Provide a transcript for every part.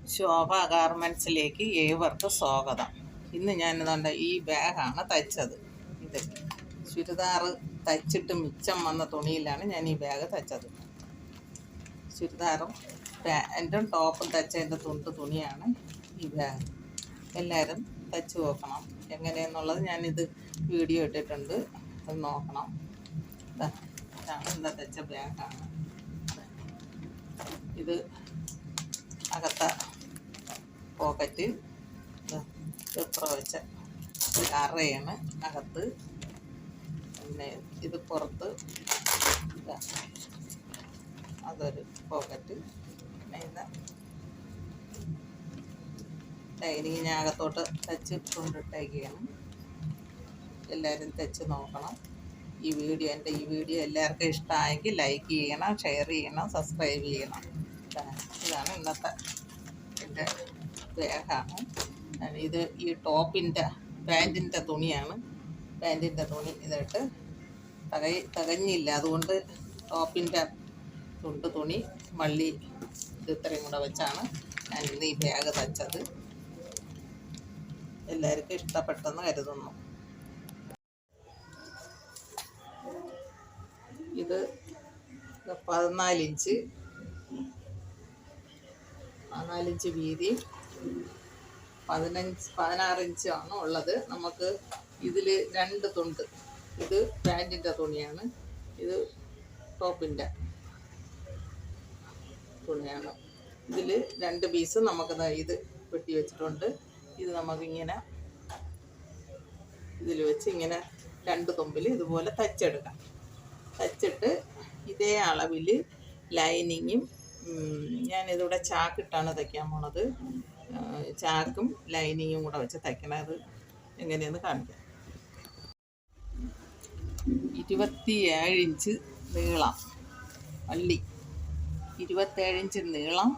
ശോഭ ഗാർമെൻറ്റ്സിലേക്ക് ഏവർക്കും സ്വാഗതം. ഇന്ന് ഞാനിതുകൊണ്ട് ഈ ബാഗാണ് തയ്ച്ചത്. ഇത് ചുരിദാർ തയ്ച്ചിട്ട് മിച്ചം വന്ന തുണിയിലാണ് ഞാൻ ഈ ബാഗ് തയ്ച്ചത്. ചുരിദാറും പാൻറ്റും ടോപ്പും തയ്ച്ചതിൻ്റെ തുണിയാണ് ഈ ബാഗ്. എല്ലാവരും തയ്ച്ച് നോക്കണം. എങ്ങനെയെന്നുള്ളത് ഞാനിത് വീഡിയോ ഇട്ടിട്ടുണ്ട്, അത് നോക്കണം. ഇതാണ് എന്താ തയ്ച്ച ബാഗാണ്. ഇത് അകത്ത പോക്കറ്റ് പേപ്പർ വെച്ച അറയാണ് അകത്ത്. പിന്നെ ഇത് പുറത്ത് അതൊരു പോക്കറ്റ്. പിന്നെ ഇത് ലൈനിങ് ഞാൻ അകത്തോട്ട് തയ്ച്ച് കൊണ്ടിട്ടേക്കാണ്. എല്ലാവരും തയ്ച്ച് നോക്കണം. ഈ വീഡിയോ എല്ലാവർക്കും ഇഷ്ടമായെങ്കിൽ ലൈക്ക് ചെയ്യണം, ഷെയർ ചെയ്യണം, സബ്സ്ക്രൈബ് ചെയ്യണം. ഇതാണ് ഇന്നത്തെ എൻ്റെ ബാഗാണ്. ഇത് ഈ ടോപ്പിൻ്റെ പാൻറ്റിൻ്റെ തുണിയാണ്. പാൻറ്റിൻ്റെ തുണി ഇതിട്ട് തകഞ്ഞില്ല, അതുകൊണ്ട് ടോപ്പിൻ്റെ തുണി വള്ളി ഇത്രയും കൂടെ വെച്ചാണ് ഞാൻ ഇന്ന് ഈ ബാഗ് തയ്ച്ചത്. എല്ലാവർക്കും ഇഷ്ടപ്പെട്ടെന്ന് കരുതുന്നു. ഇത് 14 ഇഞ്ച് വീതി, 16 ഇഞ്ചാണ് ഉള്ളത്. നമുക്ക് ഇതിൽ 2 തുണ്ട്. ഇത് പാൻറ്റിൻ്റെ തുണിയാണ്, ഇത് ടോപ്പിൻ്റെ തുണിയാണ്. ഇതിൽ 2 പീസ് നമുക്ക് ഇത് വെട്ടി വെച്ചിട്ടുണ്ട്. ഇത് നമുക്കിങ്ങനെ ഇതിൽ വെച്ച് ഇങ്ങനെ 2 തുമ്പിൽ ഇതുപോലെ തയ്ച്ചെടുക്കാം. തയ്ച്ചിട്ട് ഇതേ അളവിൽ ലൈനിങ്ങും ഞാനിതിവിടെ ചാക്കിട്ടാണ് തയ്ക്കാൻ പോണത്. ചാക്കും ലൈനിങ്ങും കൂടെ വെച്ച് തയ്ക്കണത് എങ്ങനെയെന്ന് കാണിക്കാം. 27 ഇഞ്ച് നീളം വള്ളി, 27 ഇഞ്ച് നീളം,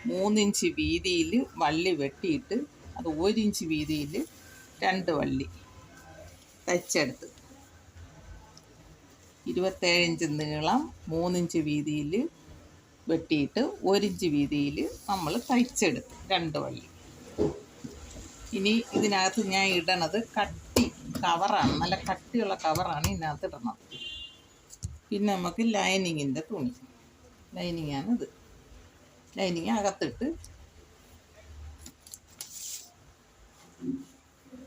3 ഇഞ്ച് വീതിയിൽ വള്ളി വെട്ടിയിട്ട് അത് 1 ഇഞ്ച് വീതിയിൽ 2 വള്ളി തയ്ച്ചെടുത്ത്. 27 ഇഞ്ച് നീളം, 3 ഇഞ്ച് വീതിയിൽ വെട്ടിയിട്ട് 1 ഇഞ്ച് വീതിയിൽ നമ്മൾ തയ്ച്ചെടുത്ത് 2 വള്ളി. ഇനി ഇതിനകത്ത് ഞാൻ ഇടണത് കവറാണ്, നല്ല കട്ടിയുള്ള കവറാണ് ഇതിനകത്ത് ഇടണത്. പിന്നെ നമുക്ക് ലൈനിങ്ങിൻ്റെ തുണി, ലൈനിങ്ങാണിത്. ലൈനിങ് അകത്തിട്ട്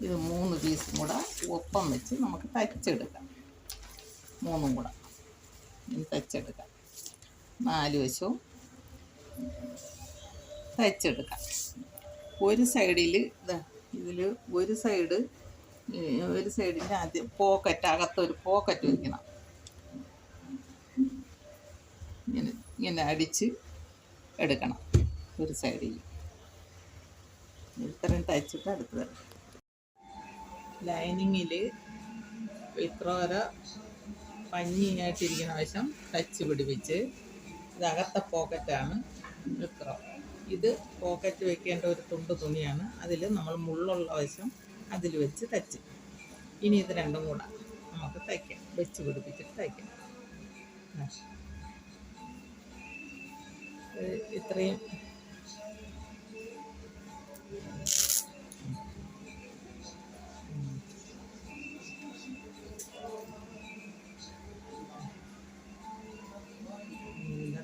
ഇത് 3 പീസും കൂടെ ഒപ്പം വെച്ച് നമുക്ക് തയ്ച്ചെടുക്കാം. 3 കൂടെ തയ്ച്ചെടുക്കാം. 4 വശവും തയ്ച്ചെടുക്കാം. ഒരു സൈഡിൽ ഇതിൽ ഒരു സൈഡിൻ്റെ ആദ്യം പോക്കറ്റ്, അകത്തൊരു പോക്കറ്റ് വയ്ക്കണം. ഇങ്ങനെ അടിച്ച് എടുക്കണം ഒരു സൈഡിൽ. ഇത്രയും തയ്ച്ചിട്ട് അടുത്തത് ലൈനിങ്ങിൽ ഇത്ര വരെ പഞ്ഞിയായിട്ടിരിക്കുന്ന വശം തയ്ച്ച് പിടിപ്പിച്ച്, ഇത് അകത്തെ പോക്കറ്റാണ്. ഇത് പോക്കറ്റ് വെക്കേണ്ട ഒരു തുണിയാണ്. അതിൽ നമ്മൾ മുള്ളുള്ള വശം അതിൽ വെച്ച് തയ്ച്ച്. ഇനി ഇത് രണ്ടും കൂടെ നമുക്ക് തയ്ക്കാം, വെച്ച് പിടിപ്പിച്ചിട്ട് തയ്ക്കാം. ഇത്രയും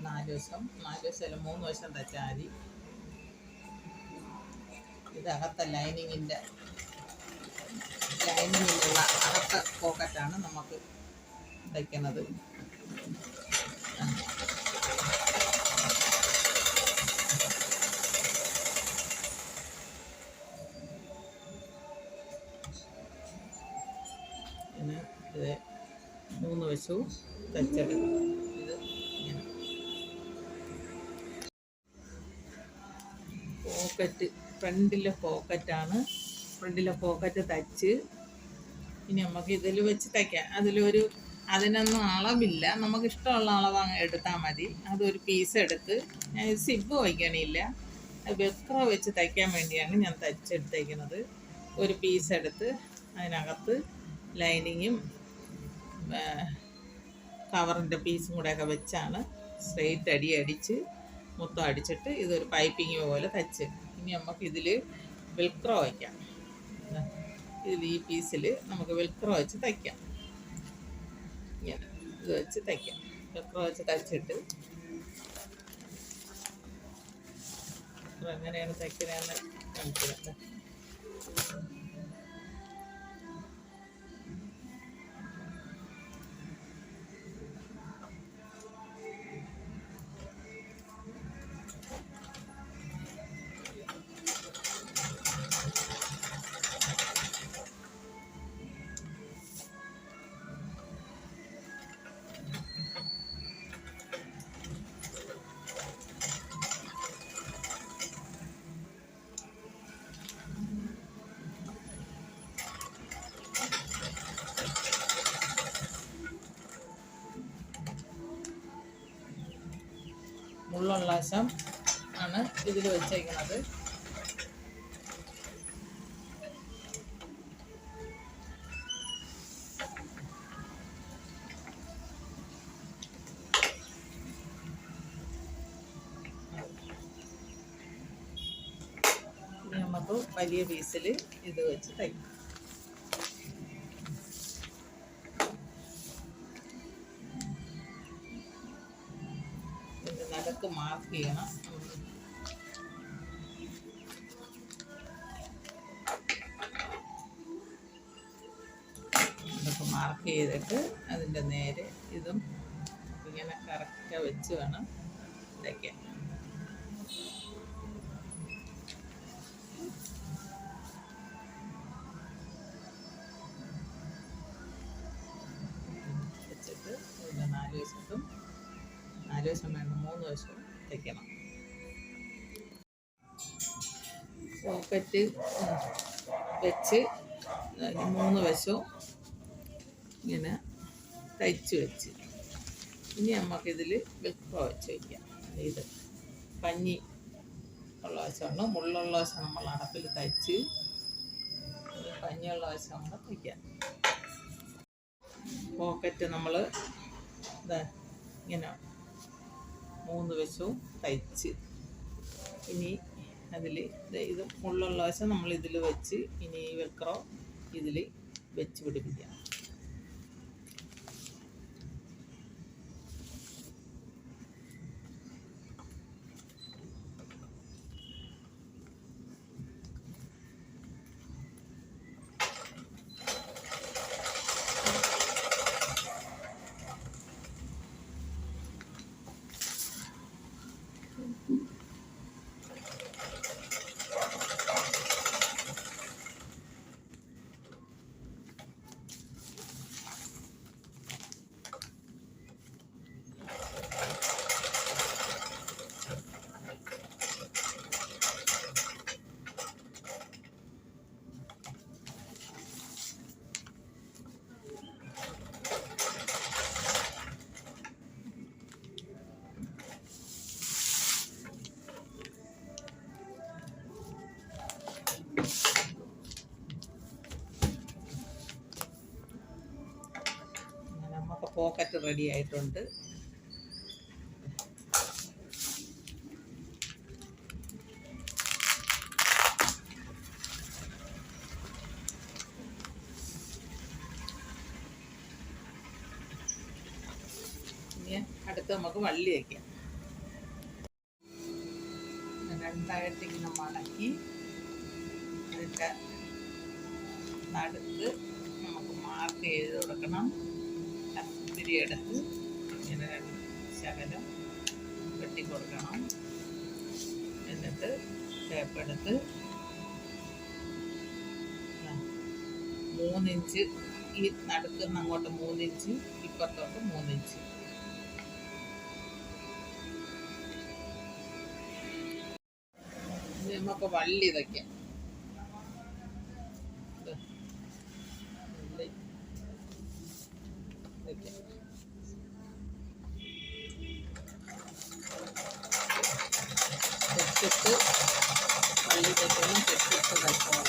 നാല് വശം 3 വശം തയ്ച്ചാൽ മതി. ഇത് അകത്ത ലൈനിങ്ങിലുള്ള അകത്ത പോക്കറ്റാണ് നമുക്ക് തയ്ക്കുന്നത്. പിന്നെ ഇത് 3 വശവും തയ്ച്ചെടുക്കണം. ഇത് ഇങ്ങനെ പോക്കറ്റ്, ഫ്രണ്ടിലെ പോക്കറ്റാണ്. ഫ്രണ്ടിലെ പോക്കറ്റ് തയ്ച്ച് ഇനി നമുക്ക് ഇതിൽ വെച്ച് തയ്ക്കാം. അതിനൊന്നും അളവില്ല, നമുക്ക് ഇഷ്ടമുള്ള അളവ് അങ്ങ് എടുത്താൽ മതി. അതൊരു പീസ് എടുത്ത്, ഞാൻ സിബ് വയ്ക്കണില്ല, വെക്ര വെച്ച് തയ്ക്കാൻ വേണ്ടിയാണ് ഞാൻ തയ്ച്ചെടുത്തേക്കുന്നത്. ഒരു പീസ് എടുത്ത് അതിനകത്ത് ലൈനിങ്ങും കവറിൻ്റെ പീസും കൂടെയൊക്കെ വെച്ചാണ് സ്ട്രെയിറ്റ് അടിച്ച് മൊത്തം അടിച്ചിട്ട് ഇതൊരു പൈപ്പിങ് പോലെ തച്ച്. ഇനി നമുക്ക് ഇതിൽ വെൽക്രോ വയ്ക്കാം. ഇതിൽ ഈ പീസിൽ നമുക്ക് വെൽക്രോ വെച്ച് തയ്ക്കാം. ഇങ്ങനെ ഇത് വെച്ച് തയ്ക്കാം. വെൽക്രോ വെച്ച് തയ്ച്ചിട്ട് എങ്ങനെയാണ് തയ്ക്കുന്നതെന്ന് കാണിക്കുന്നത്. മുള്ളുള്ള വശം ആണ് ഇതിൽ വെച്ചേക്കുന്നത്. ഇനി നമുക്ക് വലിയ പീസിൽ ഇത് വെച്ച് തയ്ക്കാം. നടുക്ക് മാർക്ക് ചെയ്യണം. ഇതൊക്കെ മാർക്ക് ചെയ്തിട്ട് അതിൻ്റെ നേരെ ഇതും ഇങ്ങനെ കറക്റ്റ് വെച്ച് വേണം തയ്ക്കാൻ. വെച്ചിട്ട് ഇതിൻ്റെ 4 വശത്തും 4 വശം വേണ്ട 3 വശവും തയ്ക്കണം. പോക്കറ്റ് വെച്ച് 3 വശവും ഇങ്ങനെ തയ്ച്ച് വെച്ച് ഇനി നമുക്കിതിൽ വെൽക്രോ വെച്ച് വയ്ക്കാം. ഇത് പഞ്ഞി ഉള്ള വശമാണ്. മുള്ളുള്ള വശം നമ്മൾ അടപ്പിൽ തയ്ച്ച് പഞ്ഞിയുള്ള വശം നമ്മൾ തയ്ക്കാം. പോക്കറ്റ് നമ്മൾ ഇങ്ങനെ 3 വശവും തയ്ച്ച് ഇനി അതിൽ ഇത് മുള്ളുള്ള വശം നമ്മൾ ഇതിൽ വെച്ച് ഇനി ഈ വെൽക്രോ ഇതിൽ വെച്ച് പിടിപ്പിക്കാം. പോക്കറ്റ് റെഡി ആയിട്ടുണ്ട്. ഇനി അടുത്ത് നമുക്ക് വള്ളി വയ്ക്കാം. രണ്ടായിട്ട് ഇങ്ങനെ മടക്കി അതിൻ്റെ നടുക്ക് നമുക്ക് മാർക്ക് ചെയ്ത് കൊടുക്കണം. കത്തിരി എടുത്ത് ഇങ്ങനെ ശകലം വെട്ടിക്കൊടുക്കണം. എന്നിട്ട് ടേപ്പെടുത്ത് 3 ഇഞ്ച് ഈ നടുക്കുന്ന അങ്ങോട്ട് 3 ഇഞ്ച് ഇപ്പുറത്തോട്ട് 3 ഇഞ്ച് നമുക്ക് വള്ളി വയ്ക്കാം. തെറ്റിട്ട് വള്ളി തെറ്റലും തെറ്റിട്ട് തയ്ക്കണം.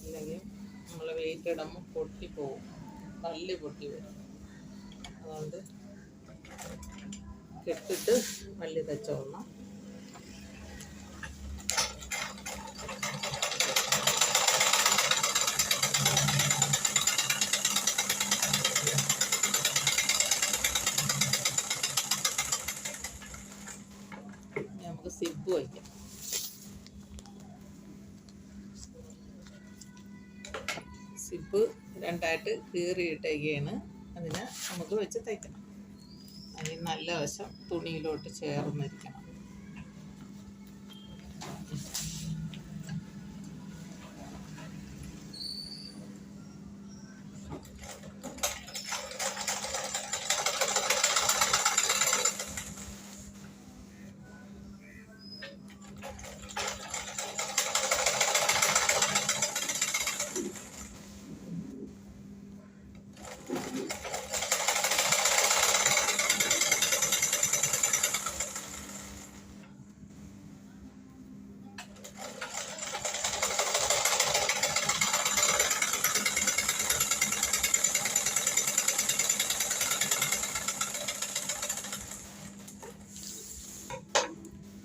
ഇല്ലെങ്കിൽ നമ്മൾ വെയിറ്റ് ഇടുമ്പോൾ പോവും, പള്ളി പൊട്ടി വരും. അതുകൊണ്ട് കെട്ടിട്ട് വള്ളി തച്ചോളണം. നമുക്ക് സിബ് വയ്ക്കാം. സിബ് രണ്ടായിട്ട് കീറിയിട്ടേക്കാണ്. അതിനെ നമുക്ക് വെച്ച് തയ്ക്കണം. അതിന് നല്ല വശം തുണിയിലോട്ട് ചേർന്നിരിക്കണം.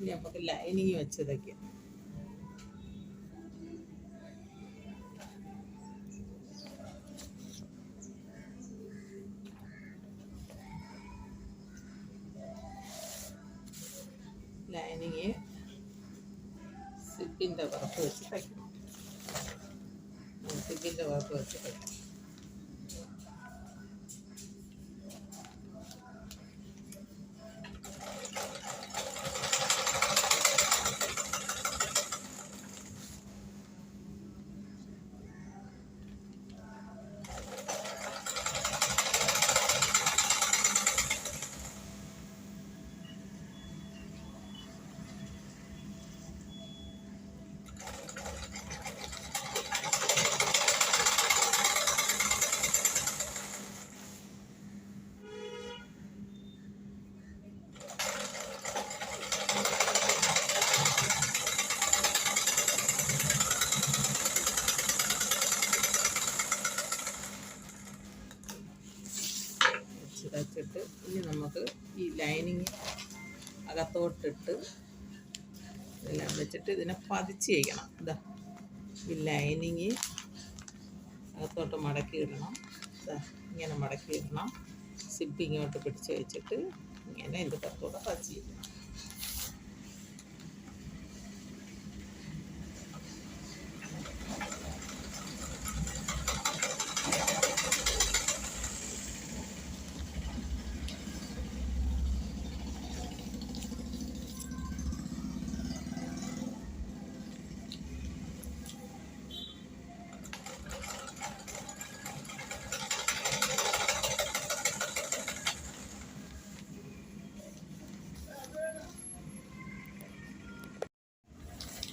ഇനി നമുക്ക് ലൈനിങ് വെച്ചതൊക്കെ ലൈനിങ് സിബിൻ്റെ വർക്ക് വെച്ച് തയ്ക്കണം. സിബിൻ്റെ വർക്ക് വെച്ച് തയ്ക്കണം. തച്ചിട്ട് ഇനി നമുക്ക് ഈ ലൈനിങ് അകത്തോട്ടിട്ട് ഇതെല്ലാം വെച്ചിട്ട് ഇതിനെ പതിച്ച് ചെയ്യണം. ഇതാ ഈ ലൈനിങ് അകത്തോട്ട് മടക്കി ഇടണം. ഇതാ ഇങ്ങനെ മടക്കി ഇടണം. സിബ് ഇങ്ങോട്ട് പിടിച്ച് വെച്ചിട്ട് ഇങ്ങനെ ഇതിൻ്റെ പുറത്തോടെ പതിച്ച് ചെയ്യണം.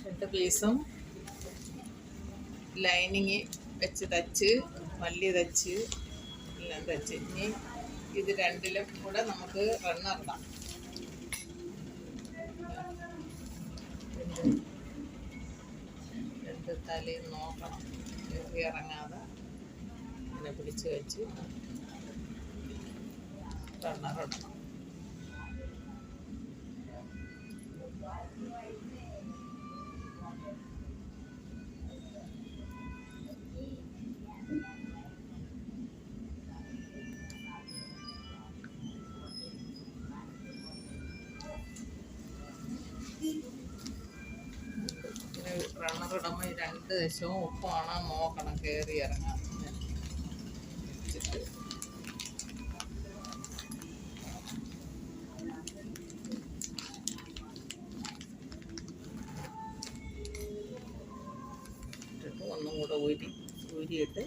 രണ്ട് പീസും ലൈനിങ് വെച്ച് തച്ച് വള്ളി തച്ച് എല്ലാം തച്ച് ഇനി ഇത് രണ്ടിലും കൂടെ നമുക്ക് റണ്ണറിടാം. രണ്ട് തലയും നോക്കണം, കയറി ഇറങ്ങാതെ ഇങ്ങനെ പിടിച്ച് വെച്ച് റണ്ണറിടണം. റണ്ണറിടുമ്പോൾ ഈ രണ്ട് വശവും ഉപ്പാണോ നോക്കണം, കയറി ഇറങ്ങാൻ. ഇട്ടിട്ട് ഒന്നും കൂടെ ഊരിയിട്ട്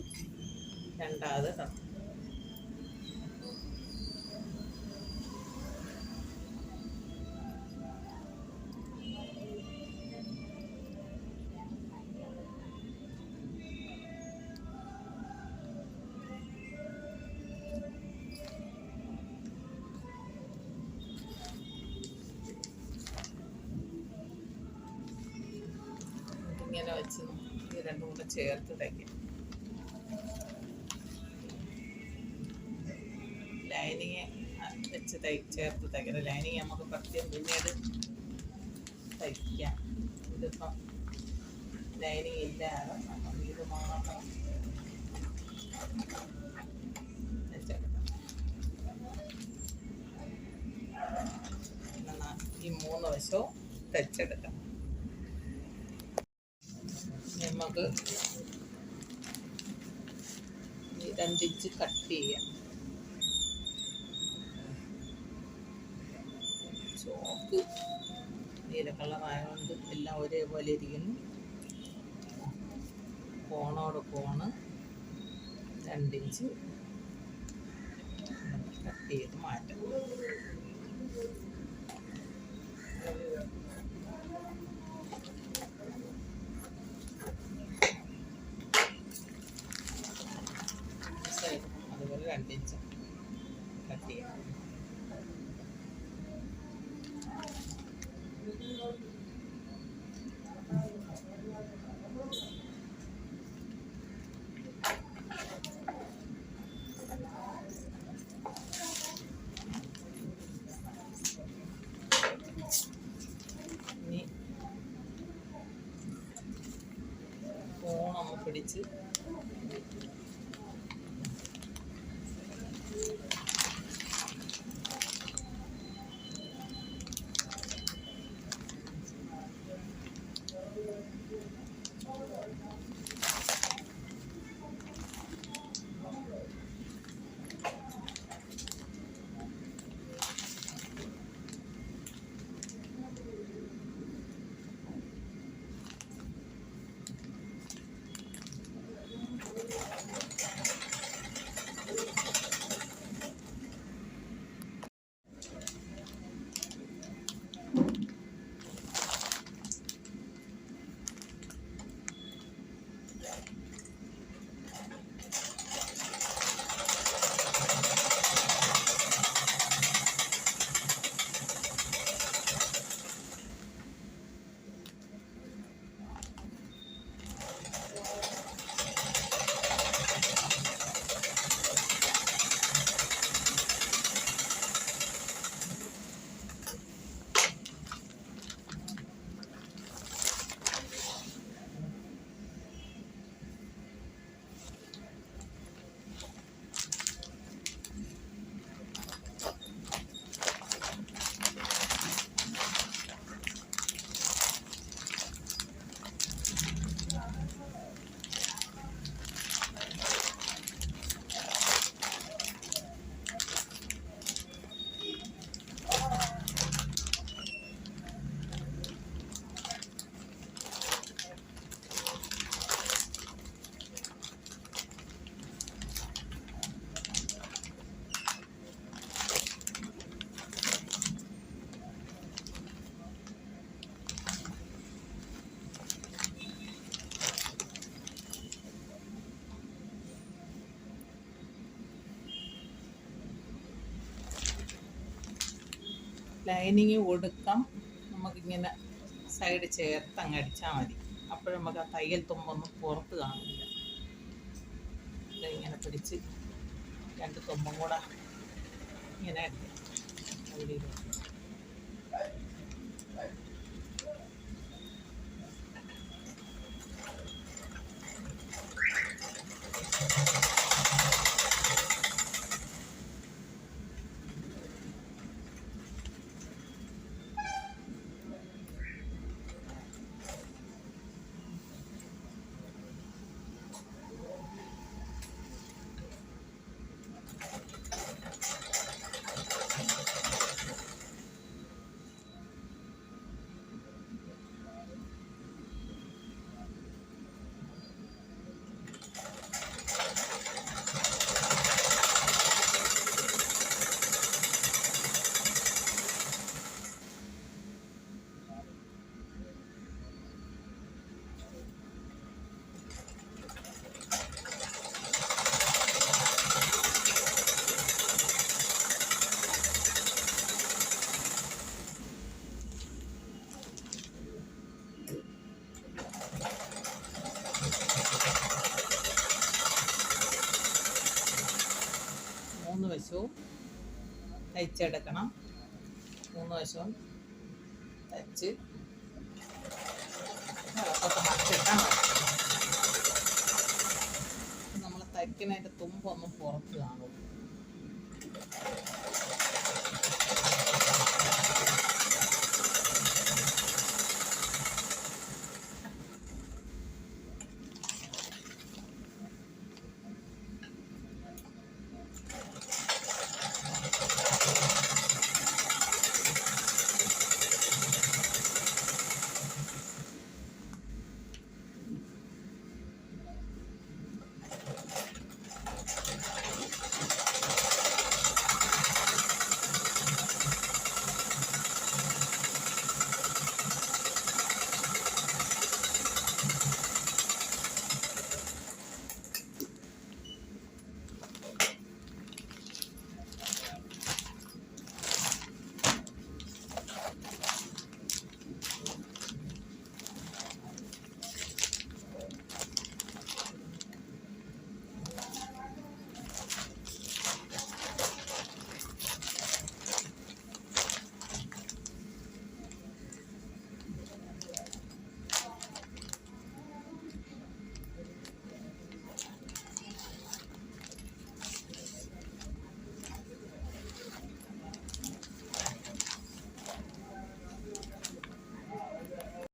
രണ്ടാമത് ഇടണം. ഇങ്ങനെ വെച്ച് ഈ രണ്ടും കൂടെ ചേർത്ത് തയ്ക്കാം. ലൈനിങ് വെച്ച് ചേർത്ത് തയ്ക്കണം. ലൈനിങ് നമുക്ക് പ്രത്യേകം പിന്നീട് തയ്ക്കാം. ഇതിപ്പം ലൈനിങ് ഇല്ലാതെ നമുക്ക് ഇത് മാത്രം വെച്ചെടുക്കാം. ഈ 3 വശവും തയ്ച്ചെടുക്കാം. നമുക്ക് 2 ഇഞ്ച് കട്ട് ചെയ്യാം. ചോക്ക് നീല കളറായതുകൊണ്ട് എല്ലാം ഒരേപോലെ ഇരിക്കുന്നു. കോണോട് കോണ് 2 ഇഞ്ച് കട്ട് ചെയ്ത് മാറ്റാം. അതുപോലെ 2 ഇഞ്ച് കട്ട് ചെയ്യാം. ഇനി കോണൊന്ന് പിടിച്ച് ലൈനിങ് കൊടുക്കാം. നമുക്കിങ്ങനെ സൈഡ് ചേർത്ത് അങ്ങ് അടിച്ചാൽ മതി. അപ്പോഴും നമുക്ക് ആ തയ്യൽ തുമ്പൊന്നും പുറത്ത് കാണില്ല. ഇങ്ങനെ പിടിച്ച് 2 തുമ്പും കൂടെ ഇങ്ങനെ വശവും തയ്ച്ചെടുക്കണം. 3 വശവും തയ്ച്ച് ഇളക്കൊക്കെ മറിച്ചിട്ടാൽ മതി. നമ്മൾ തയ്ക്കുന്നതിൻ്റെ തുമ്പൊന്നും പുറത്ത് കാണും.